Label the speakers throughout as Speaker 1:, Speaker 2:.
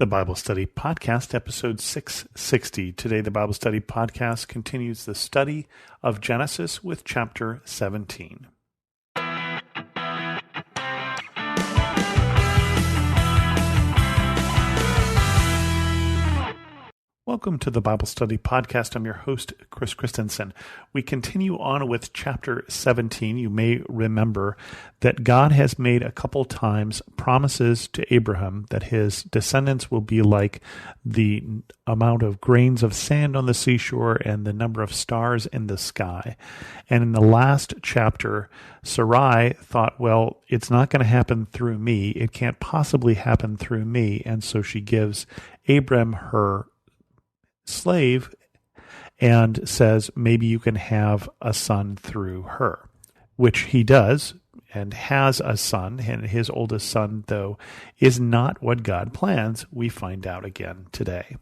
Speaker 1: The Bible Study Podcast, episode 660. Today, the Bible Study Podcast continues the study of Genesis with chapter 17. Welcome to the Bible Study Podcast. I'm your host, Chris Christensen. We continue on with chapter 17. You may remember that God has made a couple times promises to Abraham that his descendants will be like the amount of grains of sand on the seashore and the number of stars in the sky. And in the last chapter, Sarai thought, well, it's not going to happen through me. It can't possibly happen through me. And so she gives Abram her slave and says, maybe you can have a son through her, which he does and has a son. And his oldest son, though, is not what God plans. We find out again today.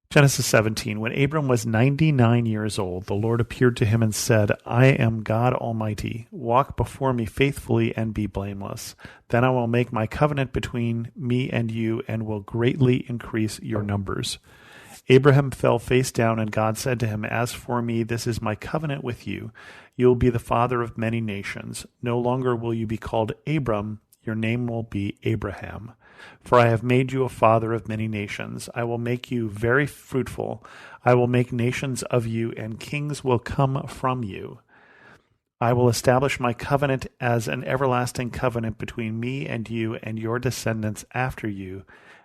Speaker 1: Genesis 17, when Abram was 99 years old, the Lord appeared to him and said, I am God Almighty. Walk before me faithfully and be blameless. Then I will make my covenant between me and you and will greatly increase your numbers. Abraham fell face down, and God said to him, As for me, this is my covenant with you. You will be the father of many nations. No longer will you be called Abram. Your name will be Abraham. For I have made you a father of many nations. I will make you very fruitful. I will make nations of you, and kings will come from you. I will establish my covenant as an everlasting covenant between me and you and your descendants after you,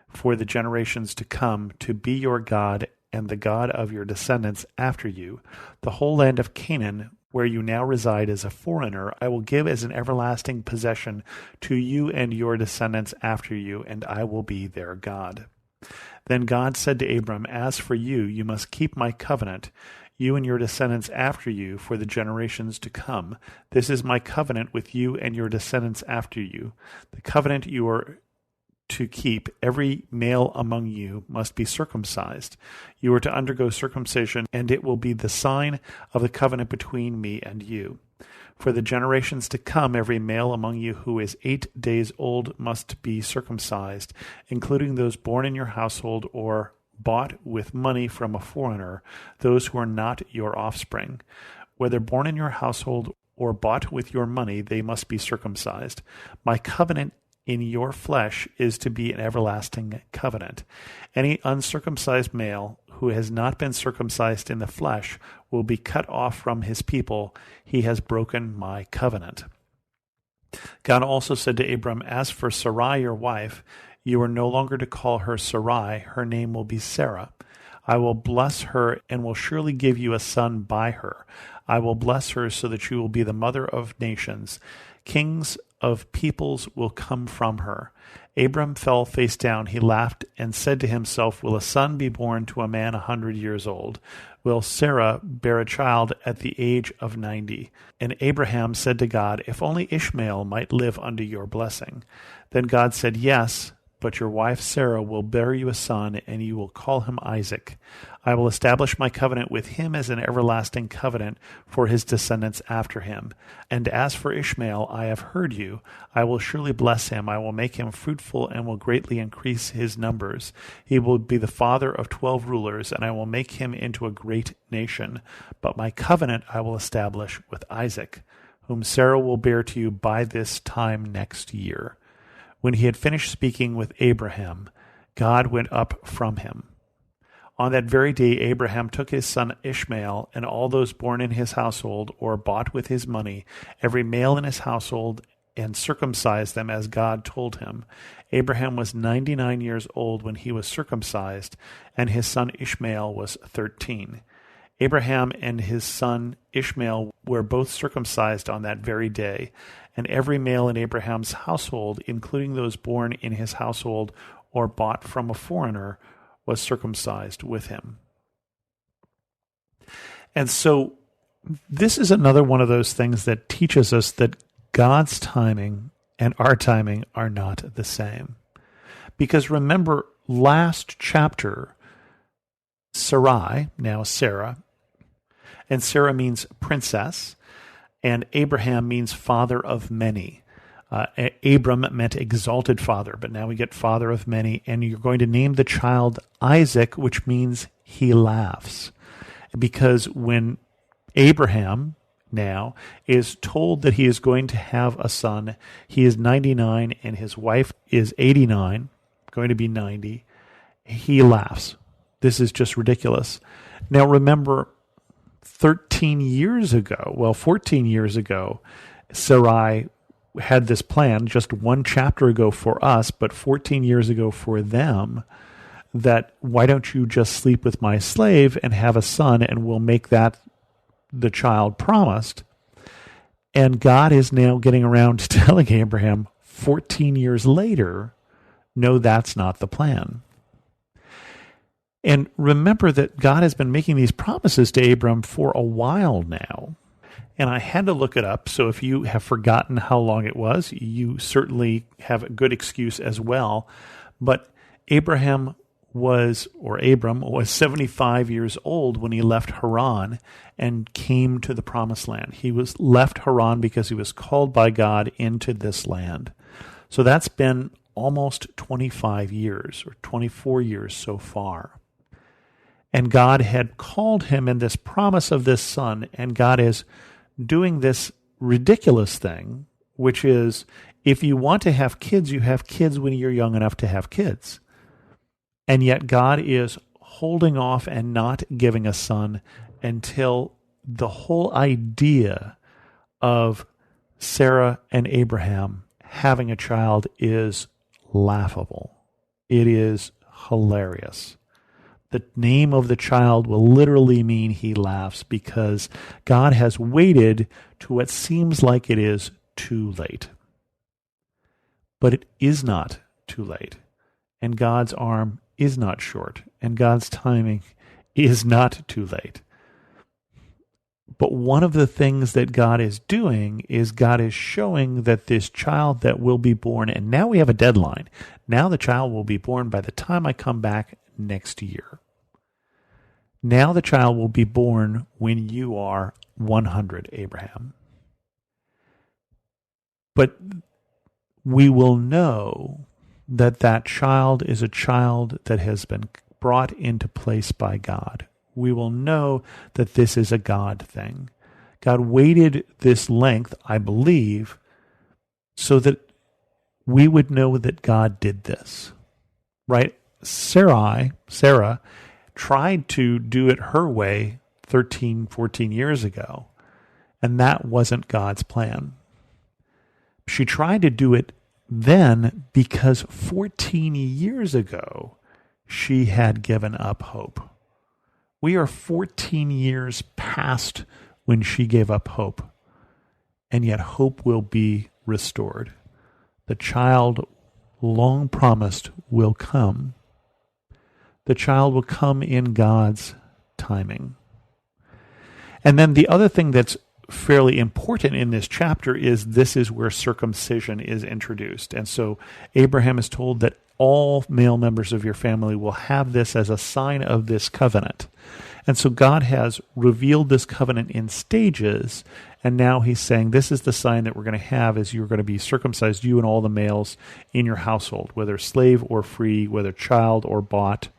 Speaker 1: for the generations to come, to be your God and the God of your descendants after you. The whole land of Canaan, where you now reside as a foreigner, I will give as an everlasting possession to you and your descendants after you, and I will be their God. Then God said to Abram, As for you, you must keep my covenant, you and your descendants after you, for the generations to come. This is my covenant with you and your descendants after you. The covenant you are to keep. Every male among you must be circumcised. You are to undergo circumcision, and it will be the sign of the covenant between me and you. For the generations to come, every male among you who is 8 days old must be circumcised, including those born in your household or bought with money from a foreigner, those who are not your offspring. Whether born in your household or bought with your money, they must be circumcised. My covenant in your flesh is to be an everlasting covenant. Any uncircumcised male who has not been circumcised in the flesh will be cut off from his people. He has broken my covenant. God also said to Abram, As for Sarai, your wife, you are no longer to call her Sarai. Her name will be Sarah. I will bless her and will surely give you a son by her. I will bless her so that you will be the mother of nations. Kings of peoples will come from her. Abram fell face down. He laughed and said to himself, Will a son be born to a man 100 years old? Will Sarah bear a child at the age of 90? And Abraham said to God, If only Ishmael might live under your blessing. Then God said, Yes, but your wife Sarah will bear you a son, and you will call him Isaac. I will establish my covenant with him as an everlasting covenant for his descendants after him. And as for Ishmael, I have heard you. I will surely bless him. I will make him fruitful and will greatly increase his numbers. He will be the father of 12 rulers, and I will make him into a great nation. But my covenant I will establish with Isaac, whom Sarah will bear to you by this time next year. When he had finished speaking with Abraham, God went up from him. On that very day, Abraham took his son Ishmael and all those born in his household or bought with his money, every male in his household, and circumcised them as God told him. Abraham was 99 years old when he was circumcised, and his son Ishmael was 13. Abraham and his son Ishmael were both circumcised on that very day, and every male in Abraham's household, including those born in his household or bought from a foreigner, was circumcised with him. And so this is another one of those things that teaches us that God's timing and our timing are not the same. Because remember, last chapter, Sarai, now Sarah, and Sarah means princess, and Abraham means father of many. Abram meant exalted father, but now we get father of many, and you're going to name the child Isaac, which means he laughs. Because when Abraham now is told that he is going to have a son, he is 99 and his wife is 89, going to be 90, he laughs. This is just ridiculous. Now remember, 14 years ago, Sarai had this plan just one chapter ago for us, but 14 years ago for them, that why don't you just sleep with my slave and have a son, and we'll make that the child promised. And God is now getting around to telling Abraham 14 years later, no, that's not the plan. And remember that God has been making these promises to Abram for a while now. And I had to look it up, so if you have forgotten how long it was, you certainly have a good excuse as well. But Abram was 75 years old when he left Haran and came to the Promised Land. He was left Haran because he was called by God into this land. So that's been almost 25 years, or 24 years so far. And God had called him in this promise of this son, and God is doing this ridiculous thing, which is, if you want to have kids, you have kids when you're young enough to have kids. And yet God is holding off and not giving a son until the whole idea of Sarah and Abraham having a child is laughable. It is hilarious. The name of the child will literally mean he laughs, because God has waited to what seems like it is too late. But it is not too late. And God's arm is not short. And God's timing is not too late. But one of the things that God is doing is God is showing that this child that will be born, and now we have a deadline. Now the child will be born by the time I come back next year. Now the child will be born when you are 100, Abraham. But we will know that that child is a child that has been brought into place by God. We will know that this is a God thing. God waited this length, I believe, so that we would know that God did this. Right? Sarah tried to do it her way 13, 14 years ago, and that wasn't God's plan. She tried to do it then because 14 years ago, she had given up hope. We are 14 years past when she gave up hope, and yet hope will be restored. The child long promised will come. The child will come in God's timing. And then the other thing that's fairly important in this chapter is this is where circumcision is introduced. And so Abraham is told that all male members of your family will have this as a sign of this covenant. And so God has revealed this covenant in stages, and now he's saying this is the sign that we're going to have, is you're going to be circumcised, you and all the males in your household, whether slave or free, whether child or bought,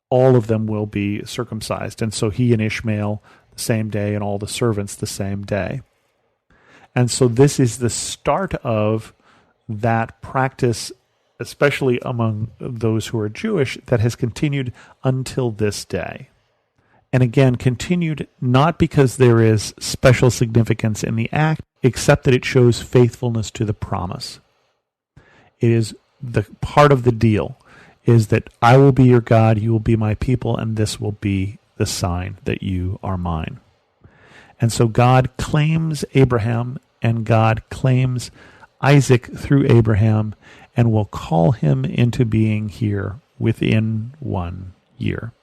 Speaker 1: all of them will be circumcised. And so he and Ishmael the same day, and all the servants the same day. And so this is the start of that practice, especially among those who are Jewish, that has continued until this day. And again, continued not because there is special significance in the act, except that it shows faithfulness to the promise. It is the part of the deal, is that I will be your God, you will be my people, and this will be the sign that you are mine. And so God claims Abraham, and God claims Isaac through Abraham, and will call him into being here within 1 year.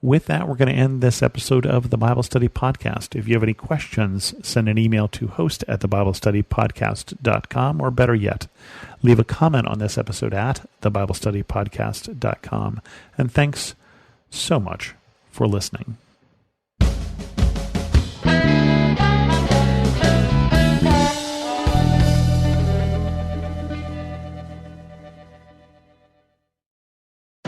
Speaker 1: With that, we're going to end this episode of the Bible Study Podcast. If you have any questions, send an email to host@thebiblestudypodcast.com, or better yet, leave a comment on this episode at thebiblestudypodcast.com. And thanks so much for listening.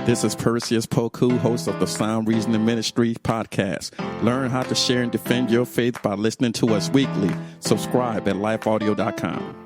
Speaker 2: This is Perseus Poku, host of the Sound Reasoning Ministry podcast. Learn how to share and defend your faith by listening to us weekly. Subscribe at lifeaudio.com.